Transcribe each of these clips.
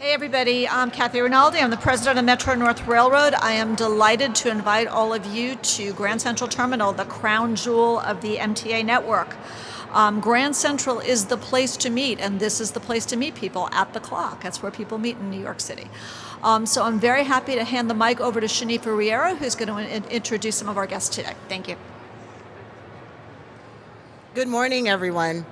Hey everybody, I'm Kathy Rinaldi. I'm the president of Metro North Railroad. I am delighted to invite all of you to Grand Central Terminal, the crown jewel of the MTA network. Grand Central is the place to meet, and this is the place to meet people at the clock. That's where people meet in New York City. So I'm very happy to hand the mic over to Shanifa Riera, who's going to introduce some of our guests today. Thank you. Good morning, everyone.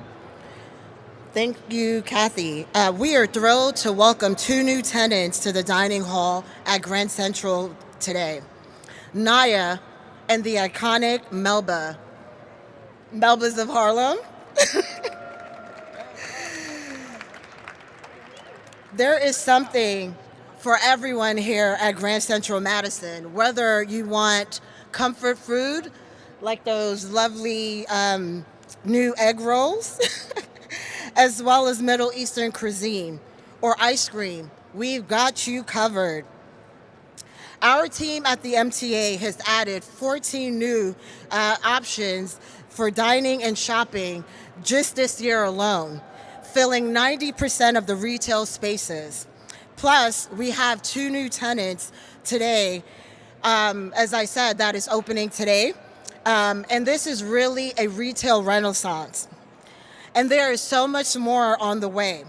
Thank you, Kathy. We are thrilled to welcome two new tenants to the dining hall at Grand Central today. Naya and the iconic Melba. Melbas of Harlem. There is something for everyone here at Grand Central Madison, whether you want comfort food, like those lovely new egg rolls, as well as Middle Eastern cuisine or ice cream. We've got you covered. Our team at the MTA has added 14 new options for dining and shopping just this year alone, filling 90% of the retail spaces. Plus, we have two new tenants today, as I said, that is opening today. And this is really a retail renaissance. And there is so much more on the way.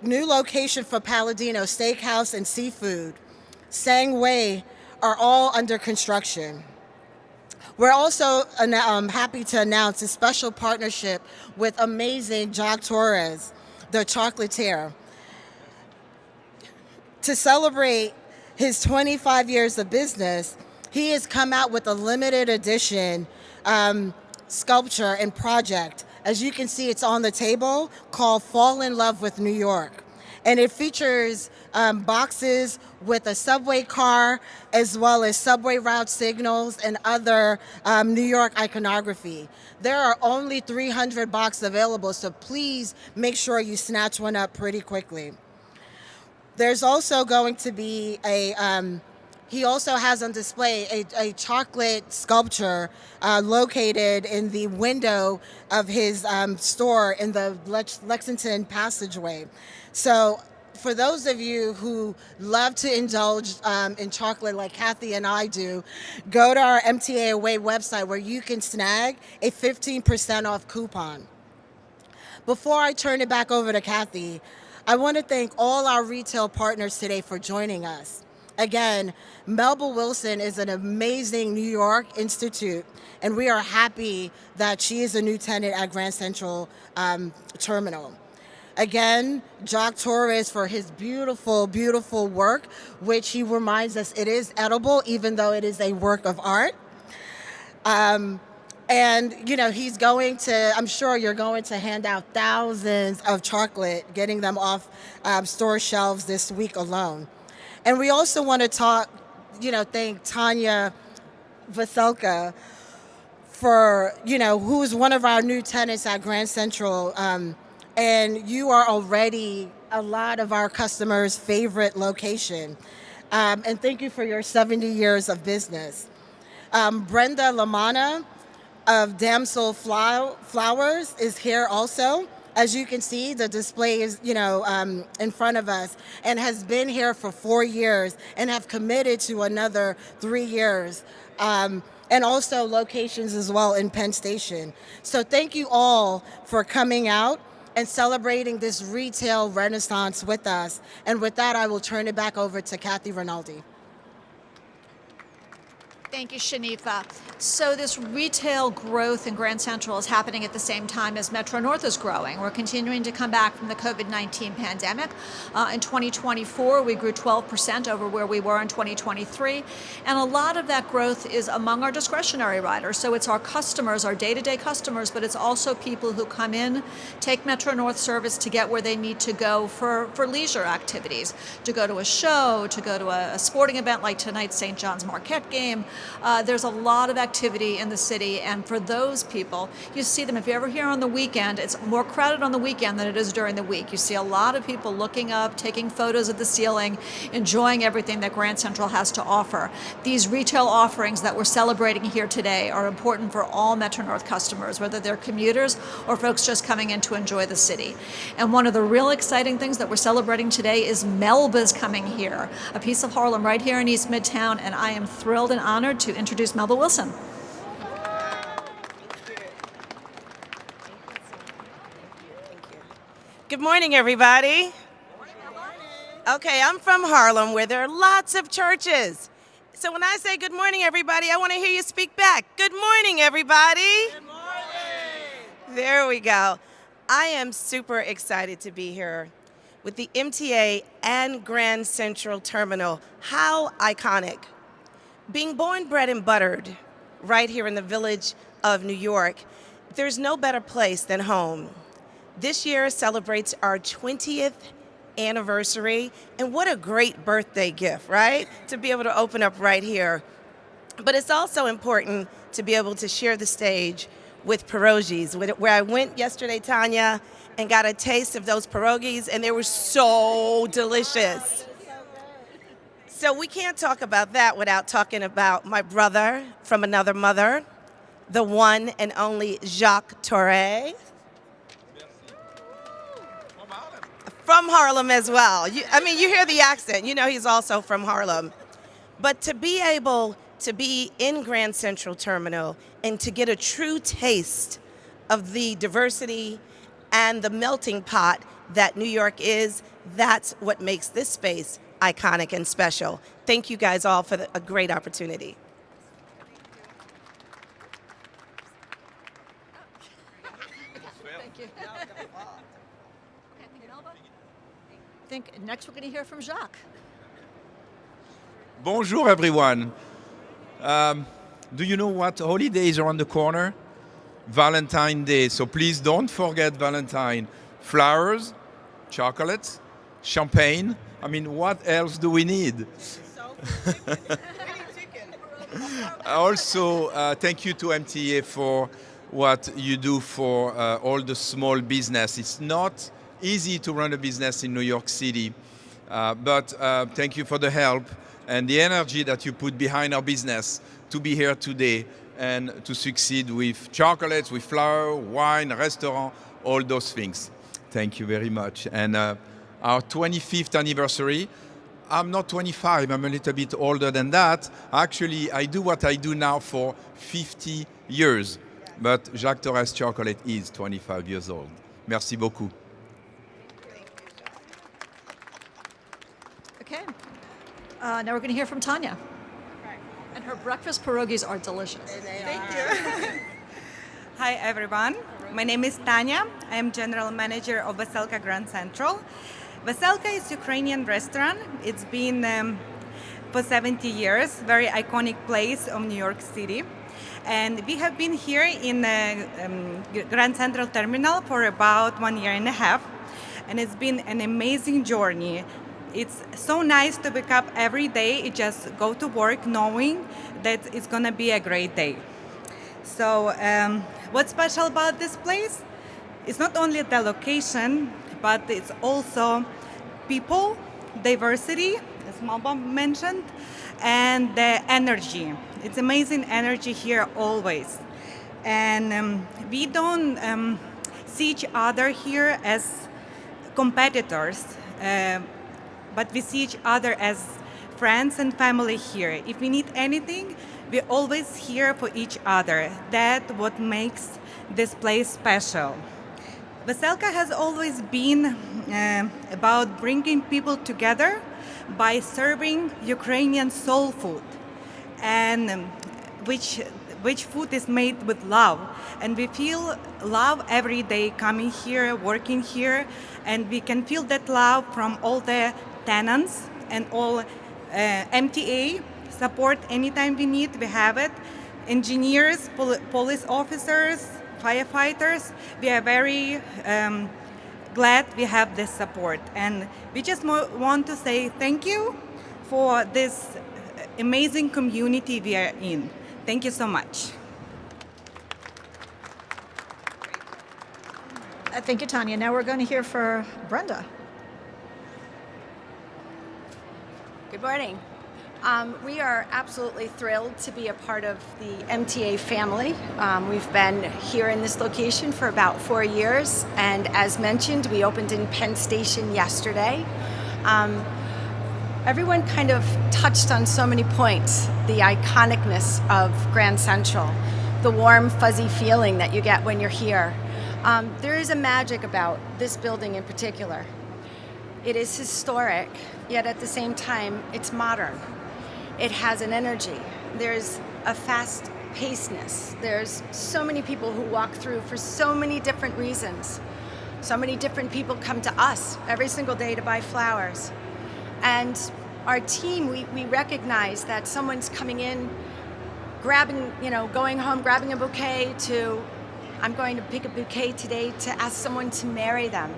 New location for Palladino Steakhouse and Seafood, Sang Wei are all under construction. We're also happy to announce a special partnership with amazing Jacques Torres, the chocolatier. To celebrate his 25 years of business, he has come out with a limited edition sculpture and project. As you can see, it's on the table, called Fall in Love with New York. And it features boxes with a subway car, as well as subway route signals and other New York iconography. There are only 300 boxes available, so please make sure you snatch one up pretty quickly. There's also going to be he also has on display a chocolate sculpture located in the window of his store in the Lexington passageway. So for those of you who love to indulge in chocolate like Kathy and I do, go to our MTA Away website where you can snag a 15% off coupon. Before I turn it back over to Kathy, I want to thank all our retail partners today for joining us. Again, Melba Wilson is an amazing New York institute, and we are happy that she is a new tenant at Grand Central Terminal. Again, Jacques Torres for his beautiful, beautiful work, which he reminds us it is edible, even though it is a work of art. And, you know, he's going to, I'm sure you're going to hand out thousands of chocolate, getting them off store shelves this week alone. And we also want to thank Tanya Vaselka for, who's one of our new tenants at Grand Central. And you are already a lot of our customers' favorite location. And thank you for your 70 years of business. Brenda Lamana of Damsel Flowers is here also. As you can see, the display is, in front of us, and has been here for 4 years and have committed to another 3 years. And also locations as well in Penn Station. So thank you all for coming out and celebrating this retail renaissance with us. And with that, I will turn it back over to Kathy Rinaldi. Thank you, Shanifa. So this retail growth in Grand Central is happening at the same time as Metro North is growing. We're continuing to come back from the COVID-19 pandemic. In 2024, we grew 12% over where we were in 2023. And a lot of that growth is among our discretionary riders. So it's our customers, our day-to-day customers, but it's also people who come in, take Metro North service to get where they need to go for leisure activities, to go to a show, to go to a sporting event like tonight's St. John's Marquette game, There's a lot of activity in the city, and for those people, you see them, if you're ever here on the weekend, it's more crowded on the weekend than it is during the week. You see a lot of people looking up, taking photos of the ceiling, enjoying everything that Grand Central has to offer. These retail offerings that we're celebrating here today are important for all Metro North customers, whether they're commuters or folks just coming in to enjoy the city. And one of the real exciting things that we're celebrating today is Melba's coming here, a piece of Harlem right here in East Midtown, and I am thrilled and honored to introduce Melba Wilson. Good morning, everybody. Okay, I'm from Harlem, where there are lots of churches. So when I say good morning, everybody, I want to hear you speak back. Good morning, everybody. Good morning. There we go. I am super excited to be here with the MTA and Grand Central Terminal. How iconic. Being born, bred, and buttered right here in the village of New York, there's no better place than home. This year celebrates our 20th anniversary, and what a great birthday gift, right? To be able to open up right here. But it's also important to be able to share the stage with pierogies, where I went yesterday, Tanya, and got a taste of those pierogies, and they were so delicious. So we can't talk about that without talking about my brother from another mother, the one and only Jacques Torre. From Harlem as well. You hear the accent. You know he's also from Harlem. But to be able to be in Grand Central Terminal and to get a true taste of the diversity and the melting pot that New York is, that's what makes this space iconic and special. Thank you guys all for a great opportunity. Thank you. I think next we're going to hear from Jacques. Bonjour, everyone. Do you know what holidays are on the corner? Valentine's Day. So please don't forget Valentine. Flowers, chocolates, champagne. I mean, what else do we need? Also, thank you to MTA for what you do for all the small business. It's not easy to run a business in New York City, but thank you for the help and the energy that you put behind our business to be here today and to succeed with chocolates, with flour, wine, restaurant, all those things. Thank you very much. And our 25th anniversary, I'm not 25, I'm a little bit older than that. Actually, I do what I do now for 50 years, but Jacques Torres Chocolate is 25 years old. Merci beaucoup. Okay. Now we're going to hear from Tanya. And her breakfast pierogies are delicious. Thank you. Hi everyone, my name is Tanya. I am General Manager of Veselka Grand Central. Veselka is a Ukrainian restaurant. It's been for 70 years, very iconic place of New York City. And we have been here in the Grand Central Terminal for about 1.5 years. And it's been an amazing journey. It's so nice to wake up every day, you just go to work knowing that it's gonna be a great day. So what's special about this place? It's not only the location, but it's also people, diversity, as Malba mentioned, and the energy. It's amazing energy here always. And we don't see each other here as competitors, but we see each other as friends and family here. If we need anything, we're always here for each other. That's what makes this place special. Veselka has always been about bringing people together by serving Ukrainian soul food, and which food is made with love. And we feel love every day coming here, working here, and we can feel that love from all the tenants and all MTA support anytime we need, we have it. Engineers, police officers, firefighters, we are very glad we have this support. And we just want to say thank you for this amazing community we are in. Thank you so much. Thank you, Tanya. Now we're going to hear for Brenda. Good morning. We are absolutely thrilled to be a part of the MTA family. We've been here in this location for about 4 years, and as mentioned, we opened in Penn Station yesterday. Everyone kind of touched on so many points: the iconicness of Grand Central, the warm, fuzzy feeling that you get when you're here. There is a magic about this building in particular. It is historic, yet at the same time, it's modern. It has an energy. There's a fast pacedness. There's so many people who walk through for so many different reasons. So many different people come to us every single day to buy flowers. And our team, we recognize that someone's coming in, grabbing, going home, grabbing a bouquet to, I'm going to pick a bouquet today to ask someone to marry them.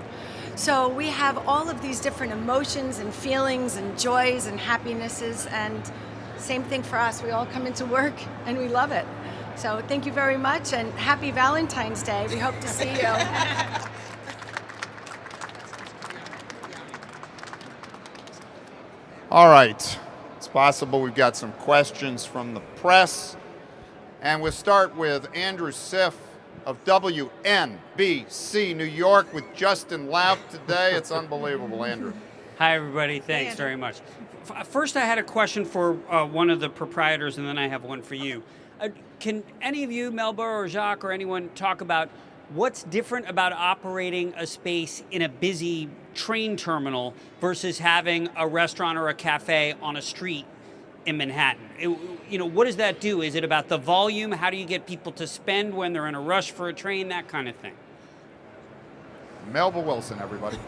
So we have all of these different emotions and feelings and joys and happinesses, and same thing for us. We all come into work and we love it. So thank you very much, and happy Valentine's Day. We hope to see you. All right, it's possible we've got some questions from the press. And we'll start with Andrew Siff of WNBC New York with Justin Lapp today. It's unbelievable, Andrew. Hi, everybody. Thanks very much. First, I had a question for one of the proprietors, and then I have one for you. Can any of you, Melba or Jacques or anyone, talk about what's different about operating a space in a busy train terminal versus having a restaurant or a cafe on a street in Manhattan? What does that do? Is it about the volume? How do you get people to spend when they're in a rush for a train? That kind of thing. Melba Wilson, everybody.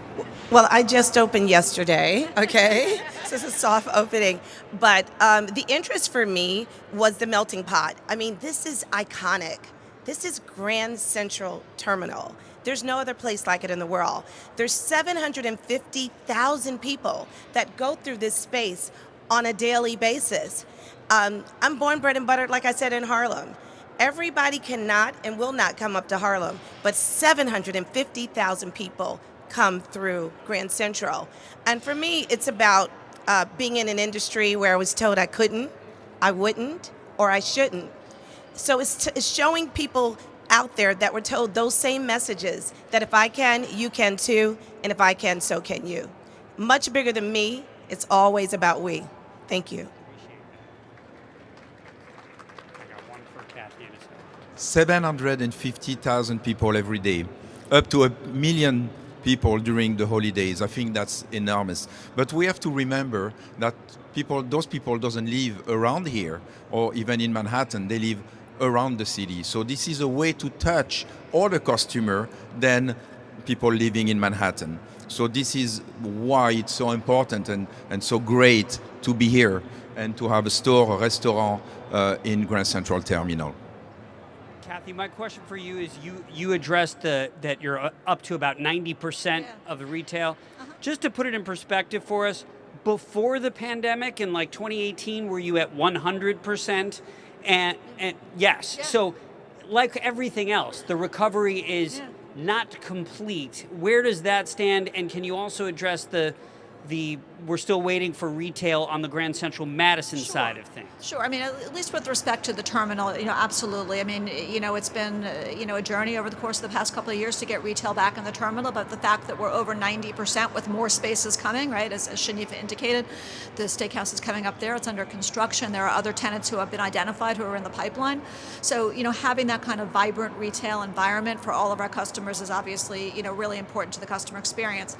Well, I just opened yesterday, okay? So it's a soft opening. But the interest for me was the melting pot. I mean, this is iconic. This is Grand Central Terminal. There's no other place like it in the world. There's 750,000 people that go through this space on a daily basis. I'm born, bred, and buttered, like I said, in Harlem. Everybody cannot and will not come up to Harlem, but 750,000 people come through Grand Central. And for me, it's about being in an industry where I was told I couldn't, I wouldn't, or I shouldn't. So it's showing people out there that were told those same messages, that if I can, you can too, and if I can, so can you. Much bigger than me, it's always about we. Thank you. 750,000 people every day, up to 1 million people during the holidays. I think that's enormous. But we have to remember that those people doesn't live around here or even in Manhattan. They live around the city. So this is a way to touch other customers than people living in Manhattan. So this is why it's so important and so great to be here and to have a store, a restaurant in Grand Central Terminal. Kathy, my question for you is you addressed that you're up to about 90% of the retail. Just to put it in perspective for us, before the pandemic in like 2018, were you at 100%? And yes, so like everything else, the recovery is not complete. Where does that stand? And can you also address the we're still waiting for retail on the Grand Central Madison side of things? Sure. I mean, at least with respect to the terminal, absolutely. I mean, it's been, a journey over the course of the past couple of years to get retail back in the terminal, but the fact that we're over 90% with more spaces coming, right, as Shanifa indicated, the steakhouse is coming up there, it's under construction, there are other tenants who have been identified who are in the pipeline. So, having that kind of vibrant retail environment for all of our customers is obviously, really important to the customer experience.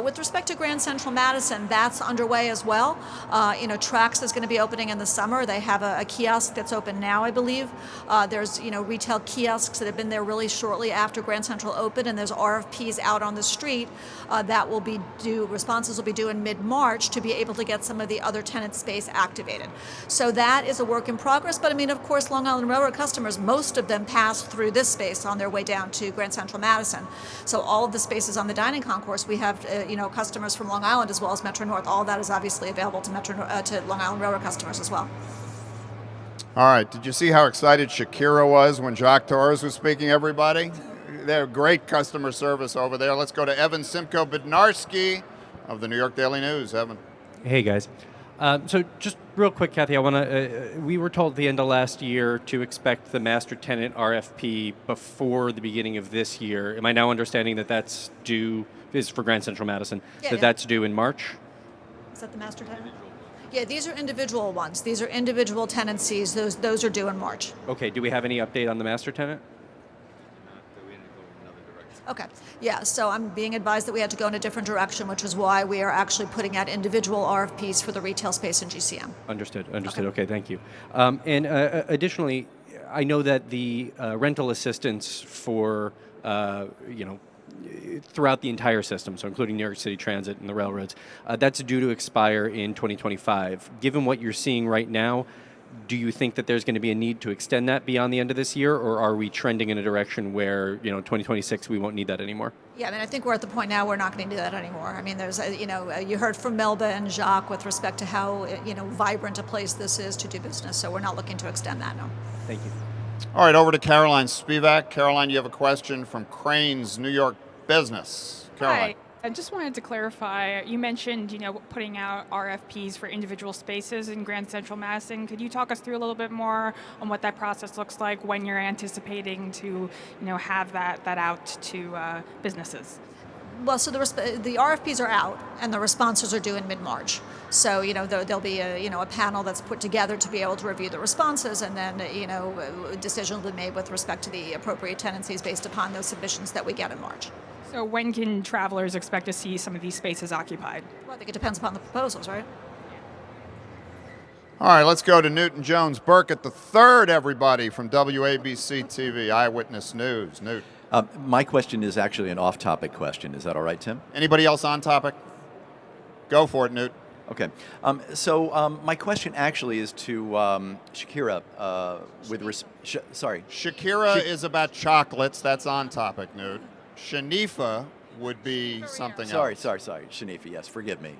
With respect to Grand Central Madison, that's underway as well. Trax is going to be opening in the summer. They have a kiosk that's open now, I believe. There's, retail kiosks that have been there really shortly after Grand Central opened, and there's RFPs out on the street that will be due, responses will be due in mid-March to be able to get some of the other tenant space activated. So that is a work in progress, but I mean, of course, Long Island Railroad customers, most of them pass through this space on their way down to Grand Central Madison. So all of the spaces on the dining concourse, we have, customers from Long Island Island as well as Metro North. All that is obviously available to to Long Island Railroad customers as well. All right, did you see how excited Shakira was when Jacques Torres was speaking, everybody? They're great customer service over there. Let's go to Evan Simko-Bednarski of the New York Daily News. Evan. Hey, guys. So just real quick, Kathy, I want to. We were told at the end of last year to expect the master tenant RFP before the beginning of this year. Am I now understanding that that's due? Is for Grand Central Madison that's due in March? Is that the master tenant? Yeah, these are individual ones. These are individual tenancies. Those are due in March. Okay. Do we have any update on the master tenant? Okay. Yeah, so I'm being advised that we had to go in a different direction, which is why we are actually putting out individual RFPs for the retail space in GCM. Understood. Okay, thank you. And additionally, I know that the rental assistance for, throughout the entire system, so including New York City Transit and the railroads, that's due to expire in 2025. Given what you're seeing right now, do you think that there's going to be a need to extend that beyond the end of this year, or are we trending in a direction where, 2026 we won't need that anymore? Yeah, I mean, I think we're at the point now we're not going to do that anymore. I mean, there's, you heard from Melba and Jacques with respect to how, vibrant a place this is to do business, so we're not looking to extend that, no. Thank you. All right, over to Caroline Spivak. Caroline, you have a question from Crane's New York Business. Caroline. Hi. I just wanted to clarify, you mentioned, putting out RFPs for individual spaces in Grand Central Madison. Could you talk us through a little bit more on what that process looks like, when you're anticipating to, have that out to businesses? Well, so the RFPs are out, and the responses are due in mid-March. So, there'll be a panel that's put together to be able to review the responses, and then, a decision will be made with respect to the appropriate tenancies based upon those submissions that we get in March. So when can travelers expect to see some of these spaces occupied? Well, I think it depends upon the proposals, right? All right, let's go to Newton Jones Burkett III, everybody, from WABC TV, Eyewitness News. Newt. My question is actually an off-topic question. Is that all right, Tim? Anybody else on topic? Go for it, Newt. Okay. So my question actually is to Shakira. Shakira is about chocolates. That's on topic, Newt. Shanifa would be something else. Sorry. Shanifa, yes, forgive me.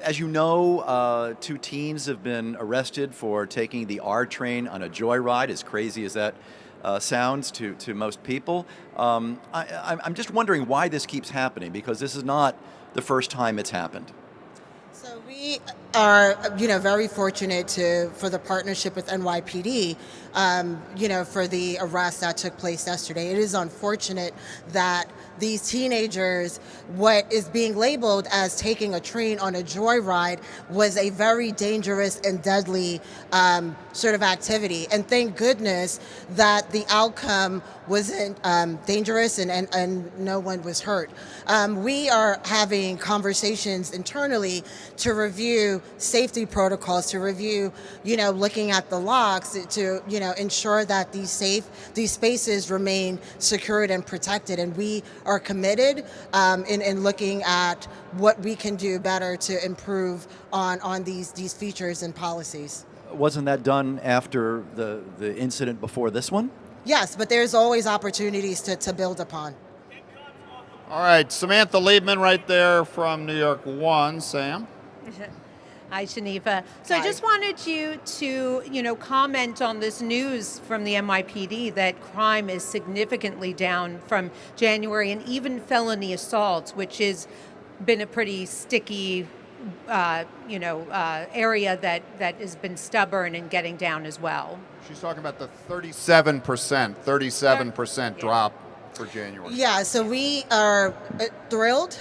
As you know, 2 teens have been arrested for taking the R train on a joyride, as crazy as that sounds to most people. I'm just wondering why this keeps happening, because this is not the first time it's happened. So we are, very fortunate for the partnership with NYPD, for the arrest that took place yesterday. It is unfortunate that these teenagers, what is being labeled as taking a train on a joyride, was a very dangerous and deadly sort of activity. And thank goodness that the outcome wasn't dangerous and no one was hurt. We are having conversations internally to review safety protocols, to review, looking at the locks, to, ensure that these spaces remain secured and protected. And we are committed in looking at what we can do better to improve on these features and policies. Wasn't that done after the incident before this one? Yes, but there's always opportunities to build upon. All right, Samantha Liebman right there from New York 1. Sam? Hi, Shanifa. So Hi. I just wanted you to, comment on this news from the NYPD that crime is significantly down from January, and even felony assaults, which has been a pretty sticky, area that has been stubborn and getting down as well. She's talking about the 37% drop for January. Yeah, so we are thrilled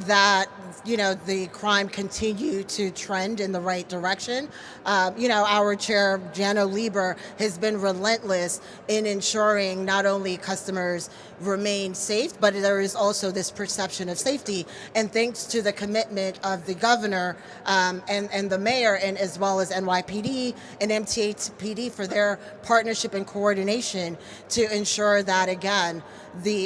that the crime continued to trend in the right direction. Our chair, Jano Lieber, has been relentless in ensuring not only customers remain safe, but there is also this perception of safety. And thanks to the commitment of the governor and the mayor, and as well as NYPD and MTA PD for their partnership and coordination to ensure that, again,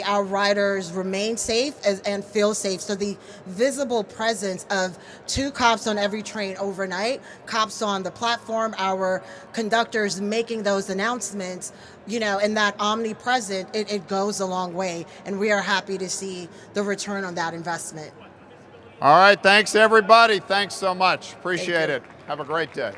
our riders remain safe and feel safe. So the visible visible presence of 2 cops on every train overnight, cops on the platform, our conductors making those announcements, and that omnipresent, it goes a long way. And we are happy to see the return on that investment. All right, thanks everybody. Thanks so much. Appreciate it. Have a great day.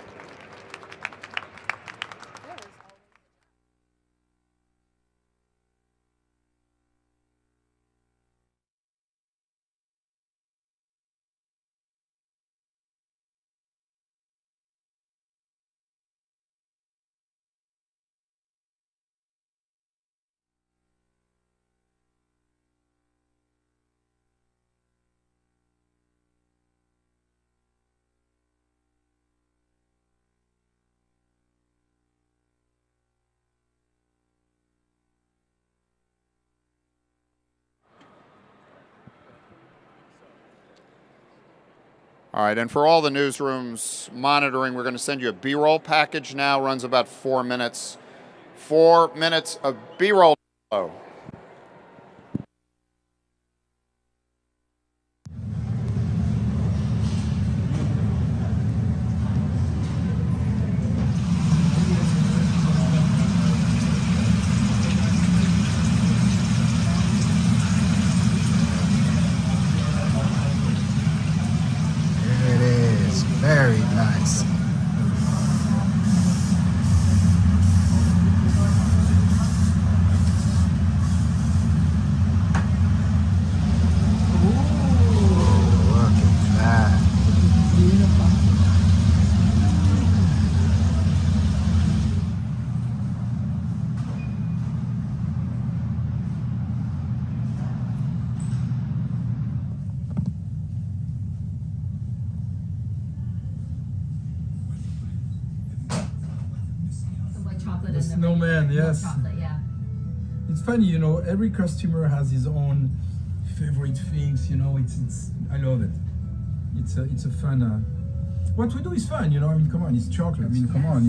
All right, and for all the newsrooms monitoring, we're going to send you a B-roll package now. Runs about 4 minutes. 4 minutes of B-roll. It is very nice. Look at that. The snowman, yes. It's funny, every customer has his own favorite things, it's I love it. It's a fun, what we do is fun, come on, it's chocolate, come on,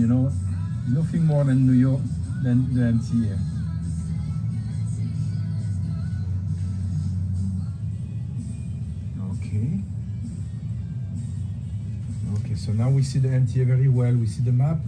nothing more than New York, than the MTA. Okay, so now we see the MTA very well, we see the map.